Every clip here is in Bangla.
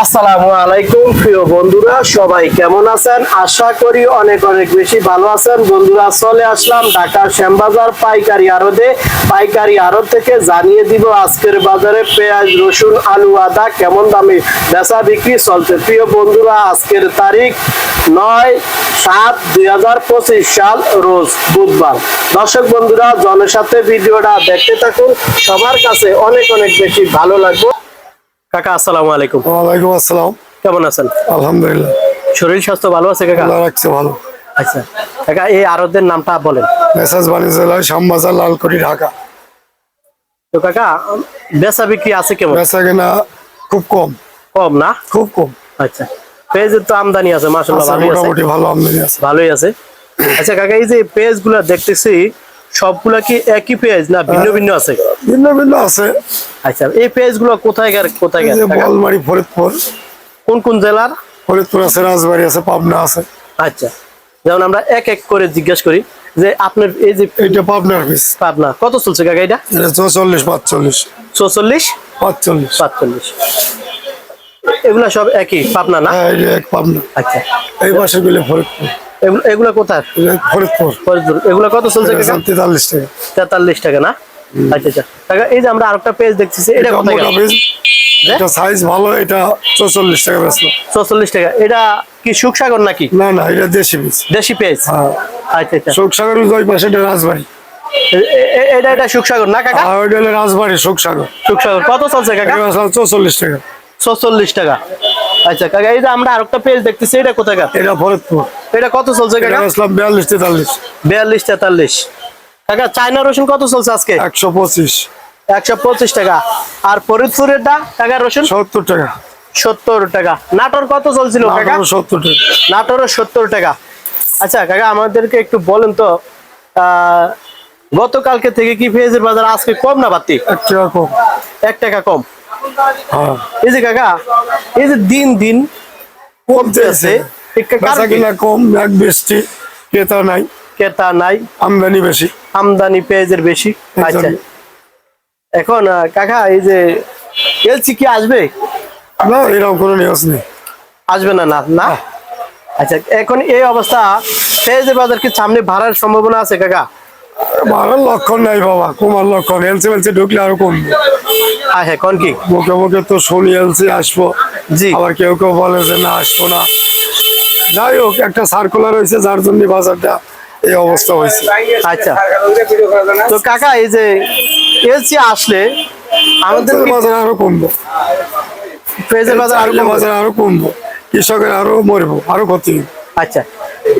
আসসালামু আলাইকুম প্রিয় বন্ধুরা, সবাই কেমন আছেন? আশা করি অনেক অনেক বেশি ভালো আছেন। বন্ধুরা, চলে আসলাম ঢাকার শ্যামবাজার পাইকারি আড়তে। পাইকারি আড়ত থেকে জানিয়ে দিব আজকের বাজারে পেঁয়াজ, রসুন, আলু, আদা কেমন দামে বেচা বিক্রি চলছে। প্রিয় বন্ধুরা, আজকের তারিখ 9/7/2025 সাল, রোজ বুধবার। দর্শক বন্ধুরা, জনের সাথে ভিডিওটা দেখতে থাকুন, সবার কাছে অনেক অনেক বেশি ভালো লাগবে। কাকা আসসালামু আলাইকুম। ওয়ালাইকুম আসসালাম। কেমন আছেন? আলহামদুলিল্লাহ, শরীর স্বাস্থ্য ভালো আছে কাকা? আল্লাহ রাখছে ভালো। আচ্ছা কাকা, এই আড়তের নামটা বলেন। মেসাজ বাণিজ্য জেলা, শ্যামবাজার, লালকুটি, ঢাকা। তো কাকা, বেচা বিক্রি আছে কেমন? বেচা কেনা খুব কম। কম না? খুব কম। আচ্ছা, পেঁয়াজের তো আমদানি আছে মাশাআল্লাহ, আছে, ভালোই আছে। মোটামুটি ভালো আমদানি আছে। ভালোই আছে। আচ্ছা কাকা, এই যে পেঁয়াজ গুলা দেখতেছি সবগুলা কি একই পেঁয়াজ না ভিন্ন ভিন্ন আছে? ভিন্ন ভিন্ন আছে। আচ্ছা, এই পেঁয়াজ গুলো কোথায় কোথায় এই যে বোয়ালমারি, ফরিদপুর। কোন কোন জেলার? ফরিদপুর আছে, রাজবাড়ী আছে, পাবনা আছে। আচ্ছা, যেমন আমরা এক এক করে জিজ্ঞাসা করি যে আপনার এই যে এইটা পাবনার পিস। পাবনা কত চলছে কাকা? এটা 44, 45, 44, 45। 45। এগুলা সব একই পাবনা না? হ্যাঁ, এই এক পাবনা। আচ্ছা, এই পাশে গেলে ফরিদপুর। এগুলা কোথায়? ফরিদপুর। ফরিদপুর। এগুলা কত চলছে কাকা? 43 টাকা। 43 টাকা না? আচ্ছা আচ্ছা কাকা, এই যে আমরা আরেকটা পেজ দেখতেছি, এটা কত টাকা? এটা সাইজ ভালো, এটা 44 টাকা বেচলাম। 44 টাকা। এটা কি সুখসাগর নাকি? না না, এটা দেশি পিস। দেশি পেজ। হ্যাঁ। আচ্ছা আচ্ছা, শোকসাগর ওই পাশে, এটা রাজবাড়ী। এটা সুখসাগর না কাকা? আর ওইটা হলো রাজবাড়ী, শোকসাগর। সুখসাগর কত চলছে কাকা? 44 টাকা। 44 টাকা। আচ্ছা কাকা, এই যে আমরা আরেকটা পেজ দেখতেছি, এটা কোথায়? এটা ফরিদপুর। এটা কত চলছে কাকা? এটা বেচলাম 42, 43। 42, 43। কাকা, চায়না রসুন কত চলছে আজকে? 125। 125 টাকা। আর ফরিদপুরেরটা কাকা রসুন? 70 টাকা। 70 টাকা। নাটোর কত চলছিল কাকা? 70 টাকা। নাটোরও 70 টাকা। আচ্ছা কাকা, আমাদেরকে একটু বলেন তো, গতকালকে থেকে কি পেঁয়াজের বাজার আজকে কম না বাড়তি? 1 টাকা কম। 1 টাকা কম। হ্যাঁ, এই যে কাকা, এই যে দিন দিন কমতে আছে, বেচা কিনা কম, এক বৃষ্টি, ক্রেতা নাই, ক্রেতা নাই, আমদানি বেশি। আমদানি পেঁয়াজের বেশি। আচ্ছা, এখন কাকা, এই যে এলসি কি আসবে? না, এরকম কোনো নিউজ নেই। আসবে না না না? আচ্ছা, এখন এই অবস্থা, পেঁয়াজের বাজার কি সামনে বাড়ার সম্ভাবনা আছে কাকা? ভালোর লক্ষণ নাই বাবা, কমার লক্ষণ। এলসি ঢুকলে আরো কমবে। হ্যাঁ, কোন কি মুখে মুখে তো শুনি এলসি আসবো, জি, আবার কেউ কেউ বলে যে না, আসবো না। যাই হোক, একটা সার্কুলার হয়েছে, যার জন্য বাজারটা এই অবস্থা হয়েছে। আচ্ছা, তো কাকা, এই যে এলসি আসলে আমাদের বাজার আরো কমবো, পেঁয়াজের বাজার আরো কমবে। বাজার আরো কমবো, কৃষকের আরো মরবো, আরো ক্ষতি। আচ্ছা,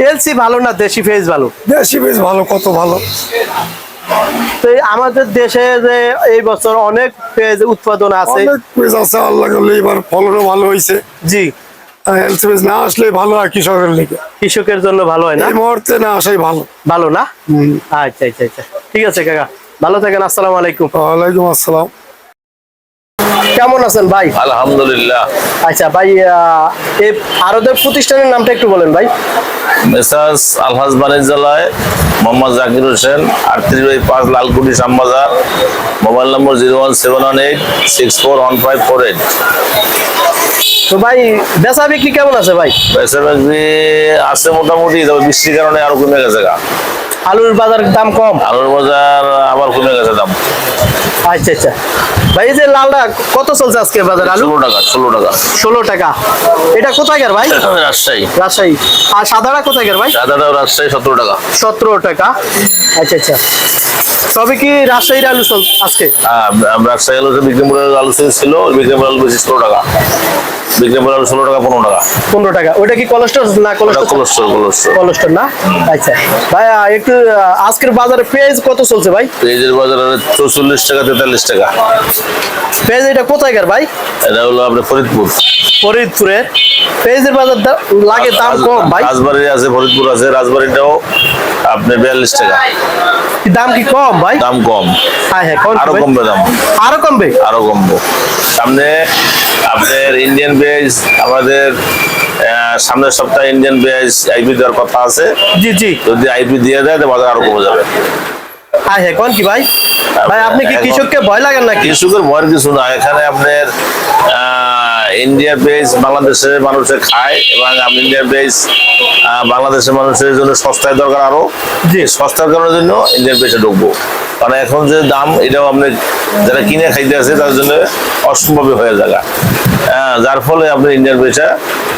এলসি ভালো না দেশি পেঁয়াজ ভালো? দেশি বেশ ভালো, কত ভালো। তো আমাদের দেশে যে এই বছর অনেক পেঁয়াজ উৎপাদন আছে, অনেক পেঁয়াজ আছে, আল্লাহ করলে এবার ফলনও ভালো হয়েছে। জি, এলসি বেশ না আসলে ভালো হয় কৃষকের লেগে। কৃষকের জন্য ভালো হয় না? এই মুহূর্তে না আসাই ভালো। ভালো না? আচ্ছা আচ্ছা আচ্ছা, ঠিক আছে কাকা, ভালো থাকেন। আসসালামু আলাইকুম। ওয়ালাইকুম আসসালাম। কেমন আছেন ভাই? আলহামদুলিল্লাহ। আচ্ছা ভাই, এই আরদের প্রতিষ্ঠানের নামটা একটু বলেন ভাই। মেসাজ আলহাজ বাণিজ্যালয়, মোহাম্মদ জাকির হোসেন, 38/5, লালকুটি, শ্যামবাজার। Mobile number 01718641548। তো ভাই, বেচা বিক্রি কেমন আছে ভাই? বেচা বিক্রি আছে মোটামুটি, তবে বৃষ্টির কারণে আরো কমে গেছে গা। আলুর বাজার দাম কম? আলুর বাজার আবার কমে গেছে দাম। আচ্ছা আচ্ছা ভাই, এই যে লালটা কত চলছে আজকে বাজার? আলু 16 টাকা। 16 টাকা। 16 টাকা। এটা কোথায় ভাই? রাজশাহী। রাজশাহী। আর সাদাটা কোথায় ভাই? সাদাটাও রাজশাহী, 17 টাকা। 17 টাকা। আচ্ছা আচ্ছা, তবে কি রাজশাহীর আলু আজকে? রাজশাহী আলু, বিক্রমপুরের আলু ছিল, বিক্রমপুর আলু বেশি 16 টাকা। বিক্রমপুর আলু 16 টাকা, 15 টাকা। 15 টাকা। ওটা কি কোলেস্ট্রল না? কোলেস্ট্রল না? আচ্ছা ভাই, একটু আজকের বাজারে পেঁয়াজ কত চলছে ভাই? পেঁয়াজের বাজার 44 টাকা, 43 টাকা। পেঁয়াজ এটা কোথায় ভাই? এটা হলো আপনার ফরিদপুর। ফরিদপুরের পেঁয়াজের বাজার লাগে দাম কম ভাই? রাজবাড়ি আছে, ফরিদপুর আছে। রাজবাড়িটাও আপনি 42 টাকা। দাম কি কম ভাই? দাম কম। হ্যাঁ, আরো কমবে দাম। আরো কমবে? আরো কমবো। সামনে আপনার ইন্ডিয়ান পেঁয়াজ, আমাদের সামনের সপ্তাহে ইন্ডিয়ান পেঁয়াজ আইপি দেওয়ার কথা আছে। জি জি, যদি আইপি দিয়ে দেয়, তাহলে বাজার আরো কমে যাবে। হ্যাঁ, কোন কি ভাই? ভাই, আপনি কি কৃষককে ভয় লাগেন নাকি? কৃষকের ভয়ের কিছু না, এখানে আপনার ইন্ডিয়ার পেঁয়াজ বাংলাদেশের মানুষে খায় এবং আপনি ইন্ডিয়ার পেঁয়াজ বাংলাদেশের মানুষের জন্য সস্তায় দরকার, আরো যে সস্তার করার জন্য ইন্ডিয়ান পেঁয়াজে ঢুকবো। কারণ এখন যে দাম, এটাও আপনি যারা কিনে খাইতে আছে তাদের জন্য অসম্ভব হয়ে যায়। যার ফলে আপনি ইন্ডিয়ান পেঁয়াজটা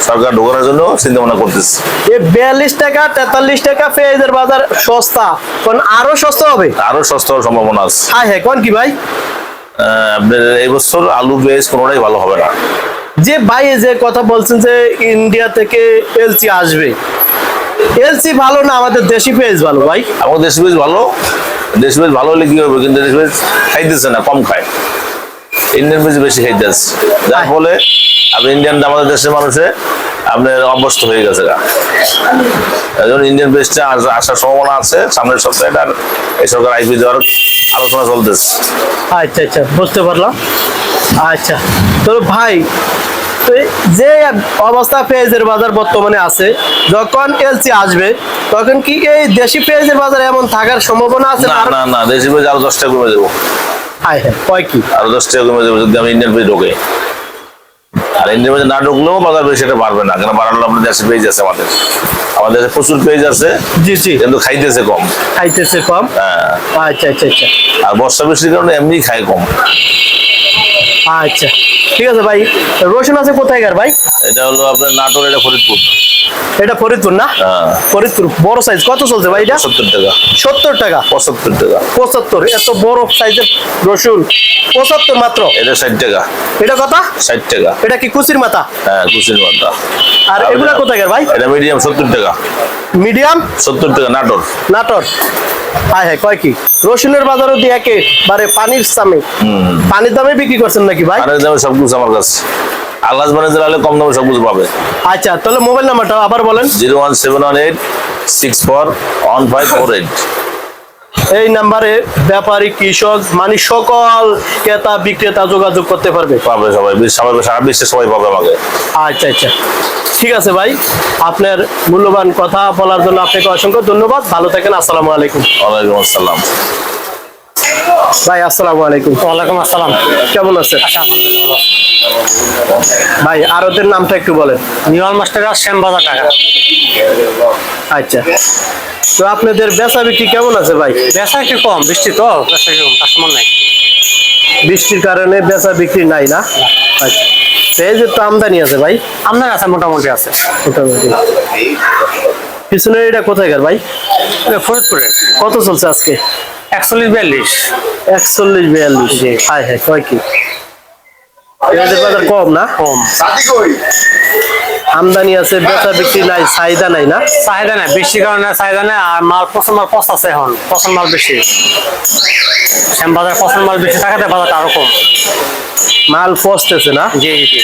সরকার ঢোকানোর জন্য চিন্তা ভাবনা করতেছে। এই 42 টাকা 43 টাকা পেঁয়াজের বাজার সস্তা, কোন আরো সস্তা হবে? আরো সস্তা হওয়ার সম্ভাবনা আছে। হ্যাঁ হ্যাঁ, কোন কি ভাই? আপনার এই বছর আলু পেঁয়াজ কোনোটাই ভালো হবে না। যে ভাই যে কথা বলছেন যে ইন্ডিয়া থেকে এলসি আসবে, এলসি ভালো না আমাদের দেশি পেঁয়াজ ভালো ভাই? আমাদের দেশি পেঁয়াজ ভালো, দেশি পেঁয়াজ ভালো হলে কি হবে, কিন্তু দেশি পেঁয়াজ খাইতেছে না, কম খায়। ইন্ডিয়ান পেঁয়াজ বেশি খাইতেছে, যার ফলে আপনি ইন্ডিয়ান আমাদের দেশের মানুষে আপনার অভ্যস্ত হয়ে গেছে। এখন ইন্ডিয়ান পেঁয়াজটা আসার সম্ভাবনা আছে সামনের সপ্তাহে, আর এই সরকার আইপি দেওয়ার আলোচনা চলতেছে। আচ্ছা আচ্ছা, বুঝতে পারলাম। আচ্ছা, তো ভাই তো যে অবস্থা পেঁয়াজের বাজার বর্তমানে আছে, যখন এলসি আসবে তখন কি এই দেশি পেঁয়াজের বাজার এমন থাকার সম্ভাবনা আছে? না না না, দেশি পেঁয়াজ আরো 10 টাকা কমে যাবো। হ্যাঁ হ্যাঁ, কয় কি আরো 10 টাকা কমে যাবো যদি আমি ইন্ডিয়ান পেঁয়াজ ঢোকে। আর ইন্ডিয়ান পেঁয়াজ না ঢুকলেও বাজার বেশি এটা পারবে না, কেন বাড়ানো আপনার দেশি পেঁয়াজ আছে, আমাদের দেশে প্রচুর পেঁয়াজ আছে, জি জি, কিন্তু খাইতেছে কম। খাইতেছে কম। হ্যাঁ, আচ্ছা আচ্ছা আচ্ছা আর বর্ষা বৃষ্টির কারণে এমনি খায় কম। আচ্ছা, ঠিক আছে ভাই। রসুন আছে কোথায় ভাই? এটা হলো আপনার নাটোর, এটা ফরিদপুর। এটা ফরিদপুর না? হ্যাঁ, ফরিদপুর বড় সাইজ কত চলছে ভাই এটা? 70 টাকা। 70 টাকা? 75 টাকা। 75? এত বড় সাইজের রসুন 75 মাত্র? এটা 60 টাকা। এটা কত? 60 টাকা। এটা কি কুচির মাথা? হ্যাঁ, কুচির মাথা। আর এগুলা কোথায় ভাই? এটা মিডিয়াম 70 টাকা। মিডিয়াম 70 টাকা নাটোর। নাটোর? হ্যাঁ হ্যাঁ, কয় কি রসুনের বাজারও দিয়ে একেবারে পানির দামে, পানির দামে বিক্রি করছেন নাকি ভাই? আর দামে সবকিছু আমার কাছে, আল্লাহ বানিয়ে দিলে কম দামে সবকিছু পাবে। আচ্ছা, তাহলে মোবাইল নাম্বারটা আবার বলেন। 01718641548। এই নাম্বারে ব্যাপারী, কৃষক মানে সকল ক্রেতা বিক্রেতা যোগাযোগ করতে পারবে? পাবে সবাই, সারা বিশ্বে সবাই পাবে আমাকে। আচ্ছা আচ্ছা, ঠিক আছে ভাই, আপনার মূল্যবান কথা বলার জন্য আপনাকে অসংখ্য ধন্যবাদ। ভালো থাকেন, আসসালামু আলাইকুম। ওয়ালাইকুম আসসালাম। ভাই আসসালামু আলাইকুম। ওয়ালাইকুম আসসালাম। কেমন আছেন? আচ্ছা, আলহামদুলিল্লাহ। ভাই আরতের নামটা একটু বলেন। নিউয়াল মাস্টার শ্যামবাজার টাকা। আচ্ছা, তো আপনাদের বেচা বিক্রি কেমন আছে ভাই? বেচা একটু কম, বৃষ্টি তো বেচা একটু কম, কাস্টমার নাই। বৃষ্টির কারণে বেচা বিক্রি নাই না? আচ্ছা, পেঁয়াজের তো আমদানি আছে ভাই? আপনার আছে, মোটামুটি আছে। মোটামুটি। পিছনের এটা কোথায় ভাই? এটা ফরিদপুরের। কত চলছে আজকে? 41-42। 41-42? হ্যাঁ হ্যাঁ, কয় কি পেঁয়াজের বাজার কম না? কম। আমদানি আছে, বেচা বিক্রি নাই, চাহিদা নাই না? চাহিদা নাই, বৃষ্টির কারণে চাহিদা নাই। আর মাল পচন মাল পচাচ্ছে, এখন পচন মাল বেশি। শ্যামবাজার পচন মাল বেশি থাকাতে বাজারটা আরো কম। মাল ফসতেছে না? জি জি।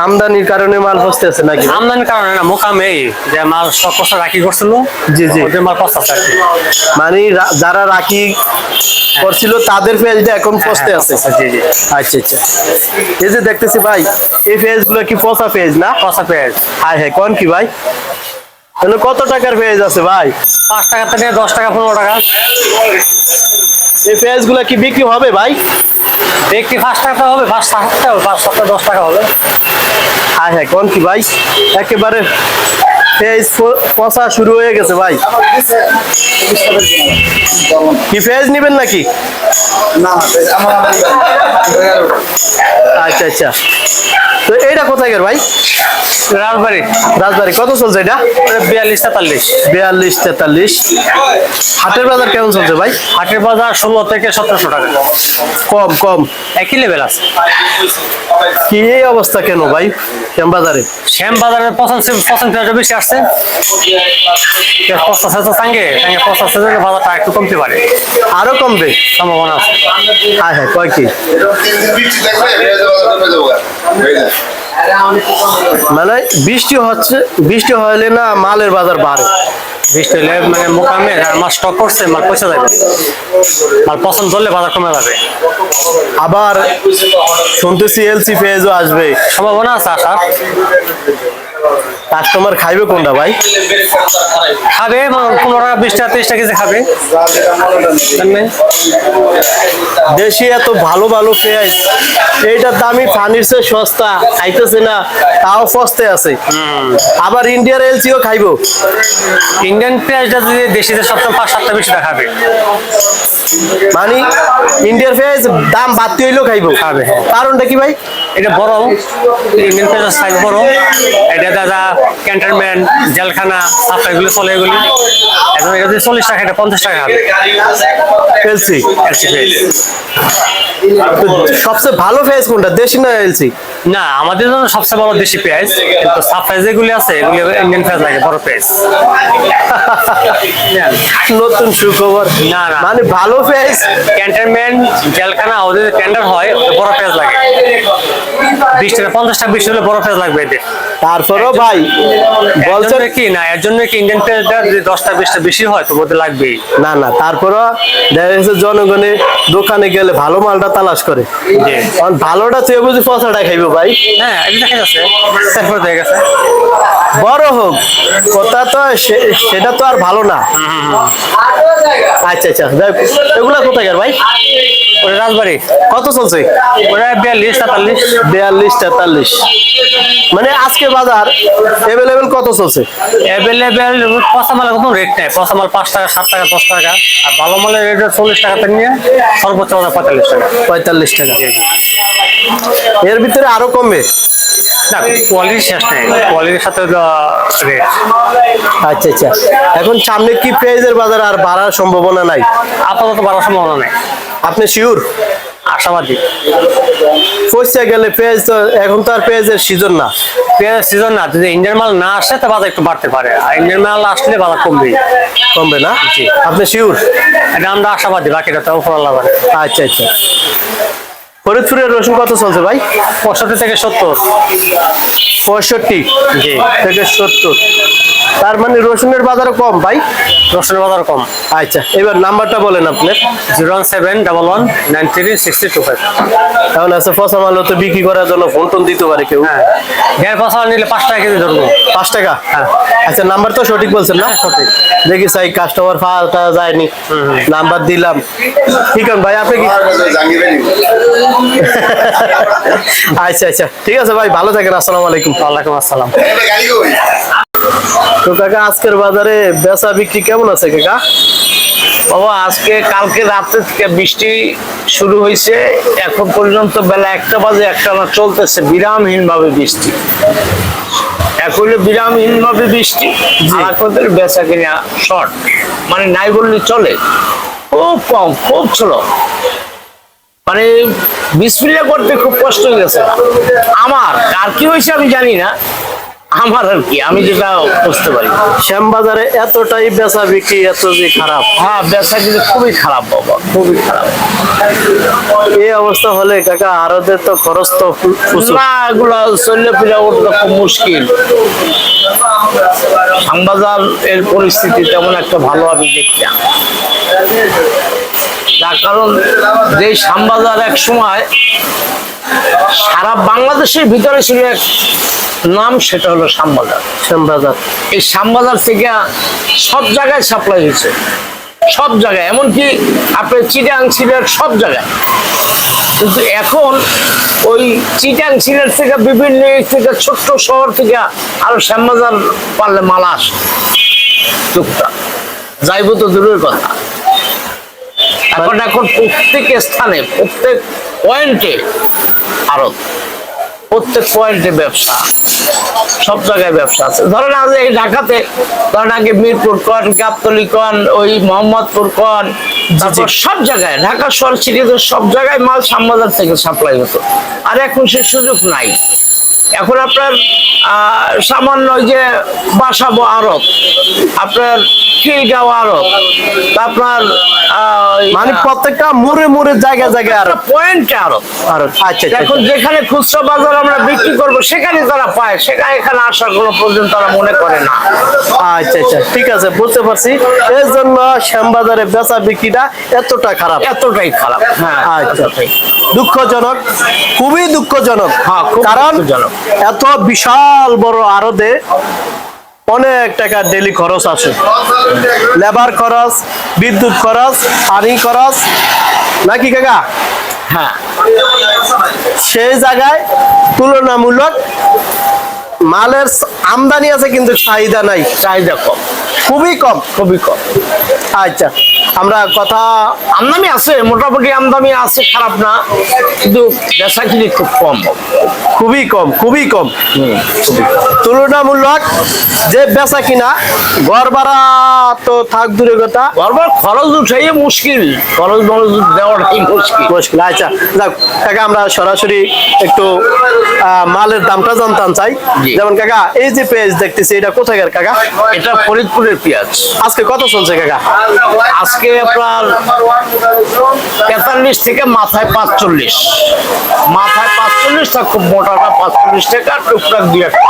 আমদানির কারণে মাল ফসতেছে নাকি? আমদানির কারণে না, মোকামে যে মাল সব পচা রাখি করছিল, জি জি, ওদের মাল পচাচ্ছে আর কি। মানে যারা রাখি করছিল তাদের পেঁয়াজটা এখন ফসতে আছে। জি জি। আচ্ছা আচ্ছা, এই যে দেখতেছি ভাই, এই পেঁয়াজ গুলো কি পচা পেঁয়াজ না? পচা পেঁয়াজ। হ্যাঁ হ্যাঁ, কোন কি ভাই? তাহলে কত টাকার পেঁয়াজ আছে ভাই? 5 টাকা থেকে 10 টাকা, 15 টাকা। এই পেঁয়াজ গুলা কি বিক্রি হবে ভাই? দেখি 5 টাকা হবে, 5 টাকা হবে, 5 টাকা 10 টাকা হবে। হ্যাঁ হ্যাঁ, কোন কি ভাই? একেবারে পেঁয়াজ পচা শুরু হয়ে গেছে ভাই। কি পেঁয়াজ নিবেন নাকি? আচ্ছা আচ্ছা, তো এইটা কোথায় ভাই? রাজবাড়ি। রাজবাড়ি? কত চলছে এটা? 42-43। 42-43? হাটের বাজার কেমন চলছে ভাই? হাটের বাজার 16 থেকে 1700 টাকা। কম কম, একই লেভেল আছে। কি এই অবস্থা কেন ভাই শ্যামবাজারে? শ্যামবাজারের পছন্দ বেশি আসছে। পচাশে তো সঙ্গে পচাশে বাজারটা একটু কমতে পারে, আরো কমবে সম্ভাবনা আছে। হ্যাঁ হ্যাঁ, কয় কি মানে বৃষ্টি হচ্ছে, বৃষ্টি হলে না মালের বাজার বাড়ে? বৃষ্টি হলে মানে মোকামে মাল স্টক করছে, মাল পয়সা যাবে, মাল পছন্দ করলে বাজার কমে যাবে। আবার শুনতেছি এলসি পেঁয়াজও আসবে, সম্ভাবনা আছে আসার। কাস্টমার খাইবে কোনটা ভাই? খাবে 15 টাকা 20 টাকা 30 টাকা কেজি খাবে। জানেন? দেশি এত ভালো ভালো পেঁয়াজ, এইটার দামি ফানির চেয়ে সস্তা, খাইতেছে না তাও সস্তে আছে। আবার ইন্ডিয়ার এলসিও খাইবো। ইন্ডিয়ান পেঁয়াজটা যদি দেশিতে সবসময় 5-7 বেশি টাকা খাবে। মানে ইন্ডিয়ার পেঁয়াজ দাম বাড়তি হইলেও খাইবো। খাবে, হ্যাঁ। কারণটা কি ভাই? এটা বড়, ইন্ডিয়ান পেঁয়াজের সাইজ বড়। এটা দাদা ক্যান্টনমেন্ট, জেলখানা, সাফা এগুলো চলে এগুলি। এখন এটা যদি 40 টাকা, এটা 50 টাকা খাবে। এলসি এলসি পেঁয়াজ। সবচেয়ে ভালো পেঁয়াজ কোনটা, দেশি না এলসি? না, আমাদের জন্য সবচেয়ে বড় দেশি পেঁয়াজ, কিন্তু সাফা যেগুলি আছে এগুলি ইন্ডিয়ান পেঁয়াজ লাগে, বড় পেঁয়াজ। নতুন সুখবর। না, না। মানে ভালো পেঁয়াজ ক্যান্টনমেন্ট, জেলখানা ওদের টেন্ডার হয়, ওদের বড় পেঁয়াজ লাগে। 20 টাকা 50 টাকা বেশি হলে বড় পেঁয়াজ লাগবে এদের। তারপরেও ভাই বলছেন কি না, এর জন্য কি ইন্ডিয়ান পেঁয়াজটা যদি 10টা 20টা বেশি হয় তো ওদের লাগবেই। না না, তারপরও দেখা গেছে জনগণে দোকানে গেলে ভালো মালটা তালাশ করে। জি। কারণ ভালোটা তুই বুঝি পচাটা খাইবো ভাই। হ্যাঁ, এটা দেখা যাচ্ছে, তারপরে দেখা গেছে। বড় হোক কথা তো সেটা তো আর ভালো না। আচ্ছা আচ্ছা, যাই হোক, এগুলা কোথায় ভাই? ওটা রাজবাড়ি। কত চলছে? ওটা 42-43। 42-43। মানে আজকে বাজার এভেলেবেল কত চলছে? অ্যাভেলেবেল পচা মালের কোনো রেট নেই। পচা মাল 5 টাকা, 7 টাকা, 10 টাকা। আর ভালো মালের রেট 40 টাকা থেকে নিয়ে সর্বোচ্চ 45 টাকা। 45 টাকা। এর ভিতরে আরো কমবে? না, কোয়ালিটি শেষ নেই, কোয়ালিটির সাথে রেট। আচ্ছা আচ্ছা, এখন সামনে কি পেঁয়াজের বাজার আর বাড়ার সম্ভাবনা নাই? আপাতত বাড়ার সম্ভাবনা নেই। আপনি শিওর? আশাবাদী। পয়সা গেলে পেঁয়াজ তো এখন তো আর পেঁয়াজের সিজন না। পেঁয়াজের সিজন না, যদি ইন্ডিয়ান মাল না আসে তো বাজার একটু বাড়তে পারে, আর ইন্ডিয়ান মাল আসলে বাজার কমবে। কমবে না? আপনি শিওর? এটা আমরা আশাবাদী, বাকিটা তো উপর আল্লাহ জানে। আচ্ছা আচ্ছা। ফরিদপুরের রসুন কত চলছে ভাই? 65 থেকে 70। 65 জি। থেকে 70। তার মানে রসুনের বাজারও কম ভাই? রসুনের বাজার কম। আচ্ছা, এবার নাম্বারটা বলেন আপনি। 01711936025। এখন আছে পচা মাল তো বিক্রি করার জন্য ফোন টোন দিতে পারে কেউ। হ্যাঁ, দেড় পচা মাল নিলে 5 টাকা কেজি ধরবো। 5 টাকা? হ্যাঁ। আচ্ছা, নাম্বার তো সঠিক বলছেন না? সঠিক। দেখি চাই কাস্টমার পাওয়া যায়নি, নাম্বার দিলাম। ঠিক আছে ভাই, আপনি কি? আচ্ছা আচ্ছা, ঠিক আছে ভাই, ভালো থাকেন। আসসালামু আলাইকুম। ওয়ালাইকুম আসসালাম। তো কাকা, আজকের বাজারে বেচা বিক্রি কেমন আছে কাকা? বাবা, আজকে কালকে রাতে থেকে বৃষ্টি শুরু হয়েছে, এখন পর্যন্ত বেলা 1টা বাজে একটানা চলতেছে বিরামহীন ভাবে বৃষ্টি। এক হইলে বিরামহীন ভাবে বৃষ্টি, আর এক হইলে বেচা কিনা শর্ট, মানে নাই বললে চলে, খুব কম, খুব ছিল। মানে বিসমিল্লাহ করতে খুব কষ্ট হয়ে গেছে আমার। আর কি হয়েছে আমি জানি না, আমার আর কি, আমি যেটা বুঝতে পারি। শ্যামবাজারে এতটাই বেচা বিক্রি এত যে খারাপ। হ্যাঁ, ব্যবসা কিন্তু খুবই খারাপ বাবা, খুবই খারাপ। এই অবস্থা হলে কাকা আরদের তো খরচ তো প্রচুর। না, এগুলো চললে ফিরে ওঠা খুব মুশকিল। শ্যামবাজার এর পরিস্থিতি তেমন একটা ভালো আমি দেখছি না। তার কারণ যে শ্যামবাজার এক সময় সারা বাংলাদেশের ভিতরে ছিল এক নাম, সেটা হলো শ্যামবাজার। শ্যামবাজার, এই শ্যামবাজার থেকে সব জায়গায় সাপ্লাই হয়েছে, সব জায়গায়, এমনকি আপনার চিটাং সিলেট সব জায়গায়। কিন্তু এখন ওই চিটাং সিলেট থেকে বিভিন্ন থেকে ছোট্ট শহর থেকে আরো শ্যামবাজার পারলে মাল আসে টুকটাক, যাইব তো দূরের কথা। এখন প্রত্যেক স্থানে, প্রত্যেক পয়েন্টে আরো, প্রত্যেক পয়েন্টে ব্যবসা, সব জায়গায় ব্যবসা আছে। ধরেন আজ এই ঢাকাতে, ধরেন আগে মিরপুর কন, গাবতলী কন, ওই মোহাম্মদপুর কন, তারপর সব জায়গায় ঢাকা শহর সিটিতে সব জায়গায় মাল শ্যামবাজার থেকে সাপ্লাই হতো। আর এখন সে সুযোগ নাই। এখন আপনার সামান্য ওই যে বাসাবো আড়ত, আপনার খিলগাঁও আড়ত, আপনার মানে প্রত্যেকটা মোড়ে মোড়ে জায়গা জায়গায় আর পয়েন্টে আড়ত। আচ্ছা এখন যেখানে খুচরা বাজার আমরা বিক্রি করবো সেখানে তারা পায়, সেখানে এখানে আসার কোনো প্রয়োজন তারা মনে করে না। আচ্ছা আচ্ছা, ঠিক আছে, বুঝতে পারছি। এর জন্য শ্যামবাজারে বেচা বিক্রিটা এতটা খারাপ, এতটাই খারাপ। হ্যাঁ, আচ্ছা, দুঃখজনক, খুবই দুঃখজনক। হ্যাঁ, খুব কারণ দুঃখজনক। এত বিশাল বড় আড়তে অনেক টাকা ডেলি খরচ আছে, লেবার খরচ, বিদ্যুৎ খরচ, পানি খরচ, নাকি কাকা? হ্যাঁ, সেই জায়গায় তুলনামূলক মালের আমদানি আছে কিন্তু চাহিদা নাই, চাহিদা কম, খুবই কম। খুবই কম। আচ্ছা, আমরা কথা আমদানি আছে, মোটামুটি আমদানি আছে, খারাপ না, কিন্তু বেচা কিনি খুব কম। খুবই কম, খুবই কম। তুলনামূলক যে বেচা কিনা, ঘর ভাড়া তো থাক দূরের কথা, বারবার খরচ উঠাই মুশকিল, খরচ মরচ দেওয়াটাই মুশকিল। মুশকিল। আচ্ছা যাক কাকা, আমরা সরাসরি একটু মালের দামটা জানতাম চাই। জি। যেমন কাকা, এই যে পেঁয়াজ দেখতেছি, এটা কোথাকার কাকা? এটা ফরিদপুরের পেঁয়াজ। আজকে কত চলছে কাকা? আজকে আপনার 43 থেকে মাথায় 45, মাথায় 45, তা খুব মোটাটা 45 টাকা, টুকটাক 2 টাকা।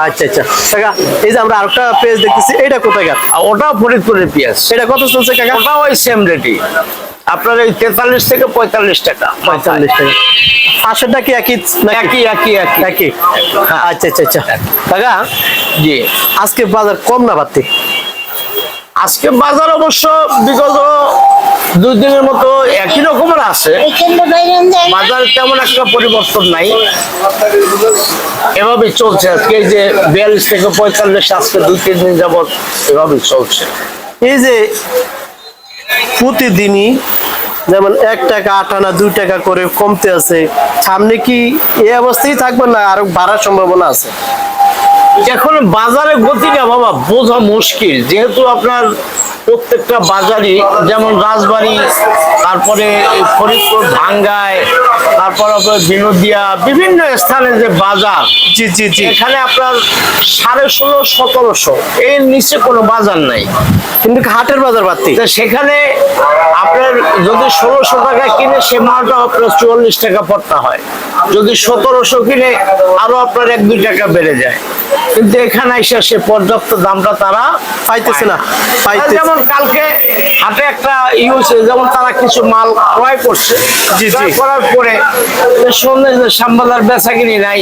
আচ্ছা আচ্ছা কাকা, এই যে আমরা আরেকটা পেঁয়াজ দেখতেছি, এটা কোথাকার? আর ওটা ফরিদপুরের পেঁয়াজ। এটা কত চলছে কাকা? ওটা ওই সেম রেটই, আপনার এই 43 থেকে 45 টাকা। 45 টাকা। পাশেরটা কি একই নাকি? একই। একই। আচ্ছা আচ্ছা আচ্ছা কাকা, জি, আজকে বাজার কম না বাড়তি? আজকে বাজার অবশ্য বিগত 2 দিনের মতো একই রকমের আছে, বাজারে তেমন একটা পরিবর্তন নাই, এভাবেই চলছে। আজকে এই যে 42 থেকে 45, আজকে 2-3 দিন যাবত এভাবেই চলছে। এই যে প্রতিদিনই যেমন 1 টাকা 8 আনা 2 টাকা করে কমতে আছে, সামনে কি এই অবস্থায় থাকবে না আরো বাড়ার সম্ভাবনা আছে? এখন বাজারের গতিটা বাবা বোঝা মুশকিল, যেহেতু আপনার প্রত্যেকটা বাজারই, যেমন রাজবাড়ী, তারপরে ফরিদপুর, ভাঙ্গায়, তারপর আপনার বিনোদিয়া, বিভিন্ন স্থানে যে বাজার, জি জি জি। এখানে আপনার 1650, 1700 এর নিচে কোনো বাজার নাই। কিন্তু হাটের বাজার বাড়তি। তো সেখানে আপনার যদি 1600 টাকা কিনে, সে মালটা আপনার 44 টাকা পড়তে হয়। যদি 1700 কিনে, আরো আপনার 1-2 টাকা বেড়ে যায়। কিন্তু এখানে এসে সে পর্যাপ্ত দামটা তারা পাইতেছে না, আর পাইতেছে। যেমন কালকে হাটে একটা ইউজ, যেমন তারা কিছু মাল ক্রয় করছে, জি, জি। ক্রয় করার পরে সন্ধ্যে শ্যামবাজার বেচা কিনি নাই,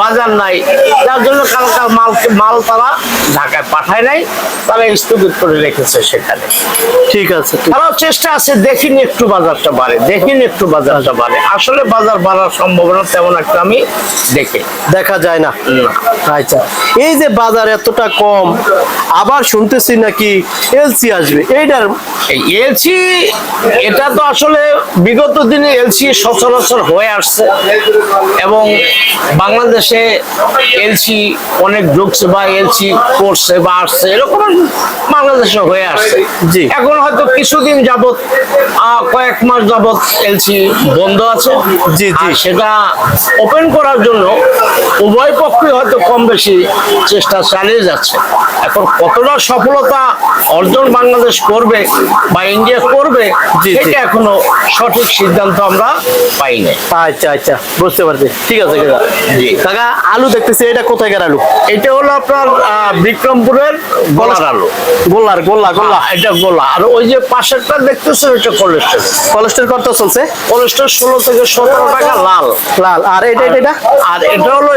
বাজার নাই, যার জন্য কালকার মাল তারা ঢাকায় পাঠায় নাই, তারা স্থগিত করে রেখেছে সেখানে। ঠিক আছে, তারাও চেষ্টা আছে, দেখিনি একটু বাজারটা বাড়ে, আসলে বাজার বাড়ার সম্ভাবনা তেমন একটা আমি দেখি দেখা যায় না। আচ্ছা, এই যে বাজার এতটা কম, আবার শুনতেছি নাকি এলসি আসবে, এইটার এই এলসি, এটা তো আসলে বিগত দিনে এলসি সচরাচর হয়ে আসছে, এবং বাংলাদেশে এলসি অনেক ঢুকছে বা এলসি করছে বা আসছে, এরকম বাংলাদেশে হয়ে আসছে। জি। এখন হয়তো কিছুদিন যাবত, কয়েক মাস যাবত এলসি বন্ধ আছে। জি, জি। আর সেটা ওপেন করার জন্য উভয় পক্ষই হয়তো কম বেশি চেষ্টা চালিয়ে যাচ্ছে। এখন কতটা সফলতা অর্জন বাংলাদেশ করবে বা ইন্ডিয়া করবে, জি, জি। এটা এখনো সঠিক সিদ্ধান্ত আমরা পাইনি। আচ্ছা আচ্ছা, বুঝতে পারছি। ঠিক আছে কাকা। জি। কাকা, আলু দেখতেছি, এটা কোথাকার আলু? এটা হলো আপনার বিক্রমপুরের গোলার আলু। গোল্লার, গোল্লা গোল্লা। এটা গোলা। আর ওই যে পাশেরটা দেখতেছেন, এটা কোলেস্ট্রল। কোলেস্ট্রল কত চলছে? কোলেস্ট্রল 16 থেকে 17 টাকা লাল। লাল। আর এটা এটা এটা আর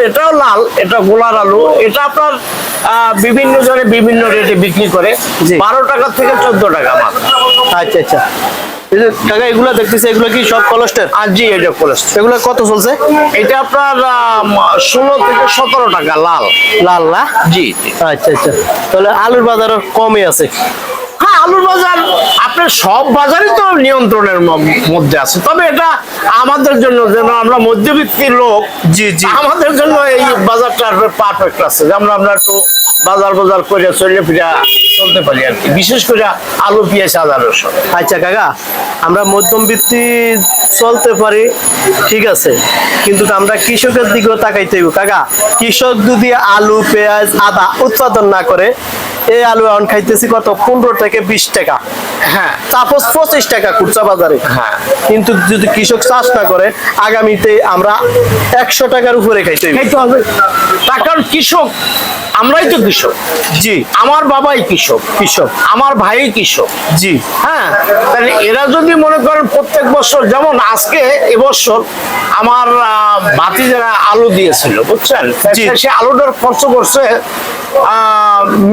এটাও লাল, এটা গোলার আলু। এটা আপনার বিভিন্ন জনে বিভিন্ন রেটে বিক্রি করে, জি। 12 টাকা থেকে 14 টাকা মাত্র। আচ্ছা আচ্ছা। এই যে কাকা, এগুলো দেখতেছি, এগুলো কি সব কোলেস্ট্রল? আর জি, এটা কোলেস্ট্রল। এগুলো কত চলছে? এটা আপনার 16 থেকে 17 টাকা লাল। লাল না? জি জি। আচ্ছা আচ্ছা, তাহলে আলুর বাজারও কমই আছে। হ্যাঁ, আলুর বাজার আপনার সব বাজারই তো নিয়ন্ত্রণের মধ্যে আছে, তবে এটা আমাদের জন্য, যেন আমরা মধ্যবিত্ত লোক, জি জি। আমাদের জন্য এই বাজারটা পারফেক্ট আছে, যেমন আমরা একটু বাজার করে চলে ফিরে চলতে পারি আর কি, বিশেষ করে আলু, পেঁয়াজ, আদা, রসুন। আচ্ছা কাকা, আমরা মধ্যমবিত্তি চলতে পারি, ঠিক আছে, কিন্তু আমরা কৃষকের দিকেও তাকাইতে হইব কাকা। কৃষক যদি আলু, পেঁয়াজ, আদা উৎপাদন না করে, এই আলু এখন খাইতেছি কত? 15 থেকে 20 টাকা। হ্যাঁ, তারপর 25 টাকা খুচরা বাজারে। হ্যাঁ। কিন্তু যদি কৃষক চাষ না করে, আগামীতে আমরা 100 টাকার উপরে খাইতে হইব। খাইতে হবে। তা তার কারণ কৃষক, আমরাই তো কৃষক। জি আমার বাবাই কৃষক, কৃষক। আমার ভাই কৃষক। জি হ্যাঁ, তাহলে এরা যদি মনে করেন প্রত্যেক বছর, যেমন আজকে এবছর আমার ভাতিজারা আলু দিয়েছিল, বুঝছেন, জি। সে আলুটার খরচ করছে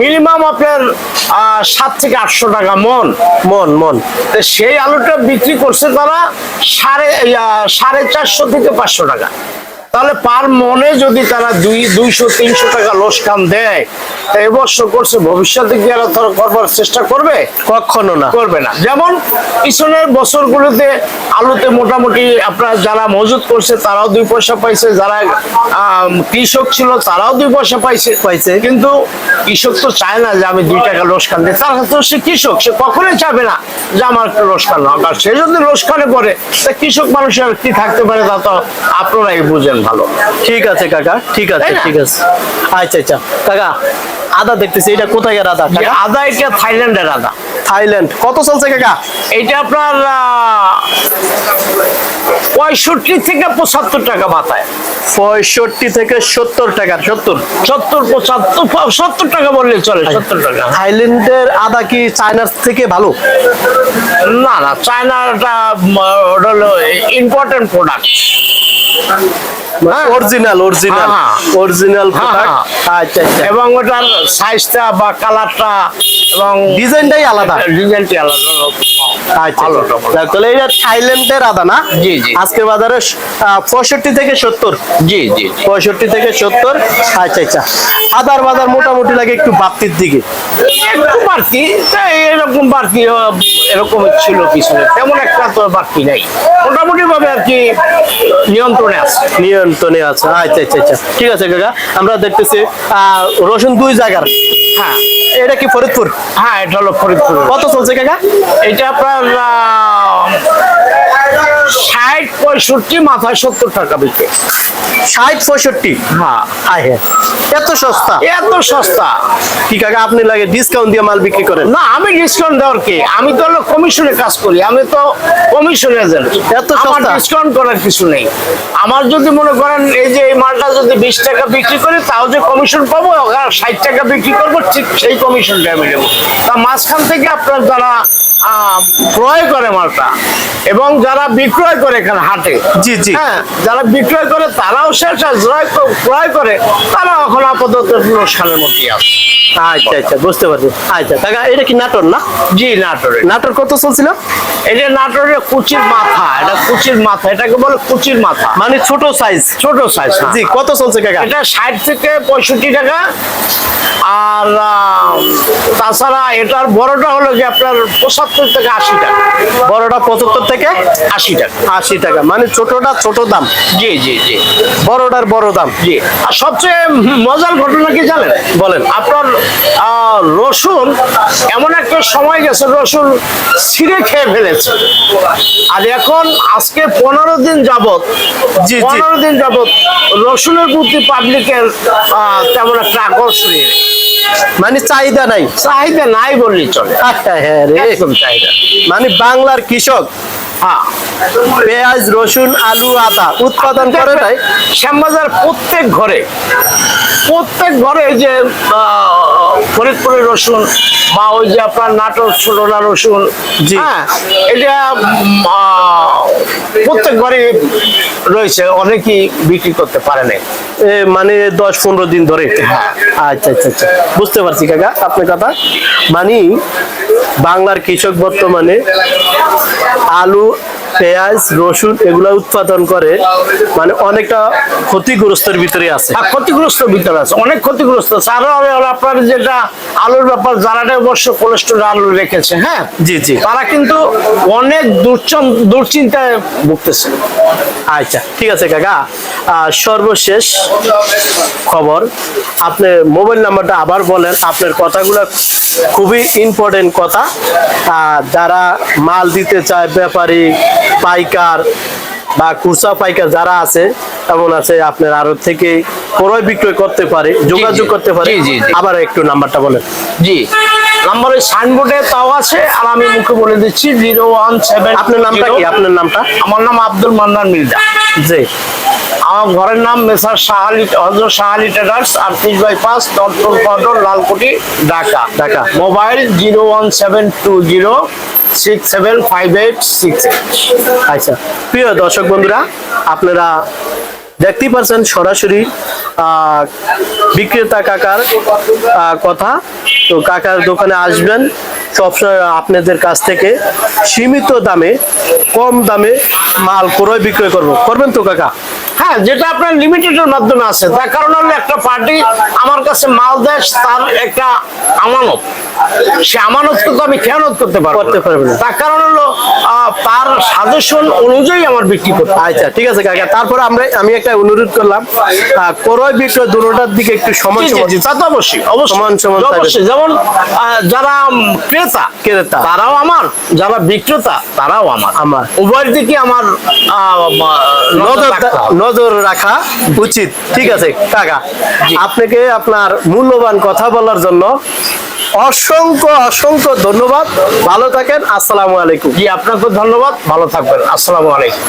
মিনিমাম আপনার 700 থেকে 800 টাকা মন। মন মন। তো সেই আলুটা বিক্রি করছে তারা 450 থেকে 500 টাকা। তাহলে পার মনে যদি তারা 200-300 টাকা লোকসান দেয়, তা এবছর করছে, ভবিষ্যতে কি আর তারা করবার চেষ্টা করবে? কখনো না। করবে না। যেমন পিছনের বছরগুলোতে আলুতে মোটামুটি আপনার যারা মজুত করছে তারাও 2 পয়সা পাইছে, যারা কৃষক ছিল তারাও 2 পয়সা পাইছে। কিন্তু কৃষক তো চায় না যে আমি 2 টাকা লোকসান দিই, তার তো সে কৃষক, সে কখনোই চাবে না যে আমার একটা লোকসান হোক। আর সে যদি লোকসানে পড়ে, তা কৃষক মানুষের কি থাকতে পারে, তা তো আপনারাই বুঝেন ভালো। ঠিক আছে কাকা, ঠিক আছে, তাই না? ঠিক আছে। আচ্ছা আচ্ছা কাকা, আদা দেখতেছি, এটা কোথায় আদা যে কাকা? আদা, এটা থাইল্যান্ডের আদা। থাইল্যান্ড। কত চলছে কাকা? এটা আপনার 65 থেকে 75 টাকা মাথায়। 65 থেকে 70 টাকা। 70 70 টাকা বললে চলে, 70 টাকা। থাইল্যান্ডের আদা কি চায়নার থেকে ভালো? না না, চায়নাটা ওটা হলো ইম্পর্টেন্ট প্রোডাক্ট। অরিজিনাল অরিজিনাল হ্যাঁ, হ্যাঁ। অরিজিনাল হ্যাঁ, প্রোডাক্ট। আচ্ছা আচ্ছা। এবং ওটার সাইজটা বা কালারটা এবং ডিজাইনটাই আলাদা। ডিজাইনটি আলাদা। আচ্ছা ভালো, আচ্ছা। ভালো। তাহলে এটা থাইল্যান্ডের আদা না? জি, জি। আজকের বাজারে 65 থেকে 70। জি জি। 65 থেকে 70। আচ্ছা আচ্ছা। আদার বাজার মোটামুটি লাগে একটু বাড়তির দিকে। একটু বাড়তি, এরকম বাড়তি এরকম ছিল পিছনে, তেমন একটা তো বাড়তি নাই, মোটামুটি ভাবে আর কি নিয়ন্ত্রণে আছে। নিয়ন্ত্রণে আছে। আচ্ছা আচ্ছা আচ্ছা। ঠিক আছে কাকা, আমরা দেখতেছি রসুন 2 জায়গার। হ্যাঁ এটা কি ফরিদপুর? হ্যাঁ, এটা হলো ফরিদপুর। কত চলছে কাকা? এটা আপনার 60-65 মাথায় 70 টাকা বিক্রি। 60-65? হ্যাঁ। আয় হ্যাঁ, এত সস্তা? এত সস্তা কি কাকা, আপনি লাগে ডিসকাউন্ট দিয়ে মাল বিক্রি করেন? না, আমি ডিসকাউন্ট দেওয়ার কি, আমি তো হলো কমিশনে কাজ করি, আমি তো কমিশন এজেন্ট। এত আমার সস্তা? ডিসকাউন্ট করার কিছু নেই। আমার যদি মনে করেন এই যে এই মালটা যদি 20 টাকা বিক্রি করি, তাও যে কমিশন পাবো, আর 60 টাকা বিক্রি করবো, ঠিক সেই কমিশনটা আমি নেবো। তা মাঝখান থেকে আপনার যারা ক্রয় করে মালটা এবং যারা বিক্রয় করে এখানে হাটে, জি জি। হ্যাঁ, যারা বিক্রয় করে তারাও শেষ, আর যারা ক্রয় করে তারা এখন আপাতত লোকসানের মধ্যে আছে। আচ্ছা আচ্ছা, বুঝতে পারছি। আচ্ছা কাকা, এটা কি নাটোর না? জি, নাটোরে। নাটোর কত চলছিল? এটা নাটোরের কুচির মাথা, এটা কুচির মাথা, এটাকে বলে কুচির মাথা, মানে ছোট সাইজ। ছোট সাইজ। জি, কত চলছে কাকা? এটা 60 থেকে 65 টাকা। আর তাছাড়া এটার বড়টা হলো যে আপনার 75 থেকে 80 টাকা। বড়টা 75 থেকে 80 টাকা। 80 টাকা, মানে ছোটটা ছোট দাম, জি জি জি বড়টার বড় দাম। জি। আর সবচেয়ে মজার ঘটনা কি জানেন? বলেন। আপনার রসুন এমন একটা সময় গেছে, রসুন ছিঁড়ে খেয়ে ফেলেছে। আর এখন আজকে 15 দিন যাবত, জি, জি। 15 দিন যাবত রসুনের প্রতি পাবলিকের তেমন একটা আকর্ষণ নেই। মানে চাহিদা নাই। চাহিদা নাই বললেই চলে। হ্যাঁ রে, একদম চাহিদা। মানে বাংলার কৃষক হ্যাঁ, পেঁয়াজ, রসুন, আলু, আদা উৎপাদন করে তাই। শ্যামবাজার প্রত্যেক ঘরে এই যে ফরিদপুরের রসুন বা ওই যে আপনার নাটোর ছোটনা রসুন, জি। হ্যাঁ, এটা প্রত্যেক ঘরে রয়েছে, অনেকেই বিক্রি করতে পারে না। মানে 10-15 দিন ধরে। হ্যাঁ। আচ্ছা আচ্ছা আচ্ছা, বুঝতে পারছি কাকা আপনার কথা। মানে বাংলার কৃষক বর্তমানে আলু, পেঁয়াজ, রসুন এগুলা উৎপাদন করে, মানে অনেকটা ক্ষতিগ্রস্তের ভিতরে আছে। আর ক্ষতিগ্রস্ত ভিতরে আছে, অনেক ক্ষতিগ্রস্ত আছে। আরো আপনার যেটা আলুর ব্যাপার, যারা অবশ্য কোলেস্ট্রল আলু রেখেছে, হ্যাঁ, জি জি। তারা কিন্তু অনেক দুশ্চিন্তায় ভুগতেছে। আচ্ছা ঠিক আছে কাকা, সর্বশেষ খবর, আপনি মোবাইল নাম্বারটা আবার বলেন। আপনার কথাগুলো খুবই ইম্পর্টেন্ট কথা। যারা মাল দিতে চায়, ব্যাপারী, পাইকার বা খুচরা পাইকার যারা আছে, এমন আছে আপনার আড়ত থেকে ক্রয় বিক্রয় করতে পারে, যোগাযোগ করতে পারে। জি, জি, জি। আবার একটু নাম্বারটা বলেন। জি, নাম্বার ওই সাইনবোর্ডে তাও আছে, আর আমি মুখে বলে দিচ্ছি 017। আপনার নামটা কি? আপনার নামটা? আমার নাম আব্দুল মান্নান মির্জা। জি। আমার ঘরের নাম মেসার শাহালি হযরত শাহালি ট্রেডার্স 38/5 দর্পণ কর্ডন লালকুটি ঢাকা ঢাকা। মোবাইল 01720675868। আচ্ছা, প্রিয় দর্শক বন্ধুরা, আপনারা দেখতেই পাচ্ছেন সরাসরি বিক্রেতা কাকার কথা। তো কাকার দোকানে আসবেন, সবসময় আপনাদের কাছ থেকে সীমিত দামে, কম দামে মাল ক্রয় বিক্রয় করবেন তো কাকা? হ্যাঁ, যেটা আপনার লিমিটেডের মাধ্যমে আছে, তার কারণ হলো একটা পার্টি আমার কাছে মাল দেয়, তার একটা আমানত, সে আমানতকে তো আমি খেয়ানত করতে পারবো না। তার কারণ হলো তার সাজেশন অনুযায়ী আমার বিক্রি করতে হবে। আচ্ছা, ঠিক আছে কাকা। তারপরে আমি একটা অনুরোধ করলাম, ক্রয় বিক্রয় দুটোটার দিকে একটু সমান জি, জি, সমান, জি, তা তো অবশ্যই সমান সমান থাকবে। অবশ্যই। যেমন যারা ক্রেতা ক্রেতা তারাও আমার, যারা বিক্রেতা তারাও আমার উভয়ের দিকে আমার নজর রাখা উচিত। ঠিক আছে কাকা, আপনাকে আপনার মূল্যবান কথা বলার জন্য অসংখ্য অসংখ্য ধন্যবাদ। ভালো থাকেন, আসসালামু আলাইকুম। জি, আপনাকে ধন্যবাদ, ভালো থাকবেন, আসসালামু আলাইকুম।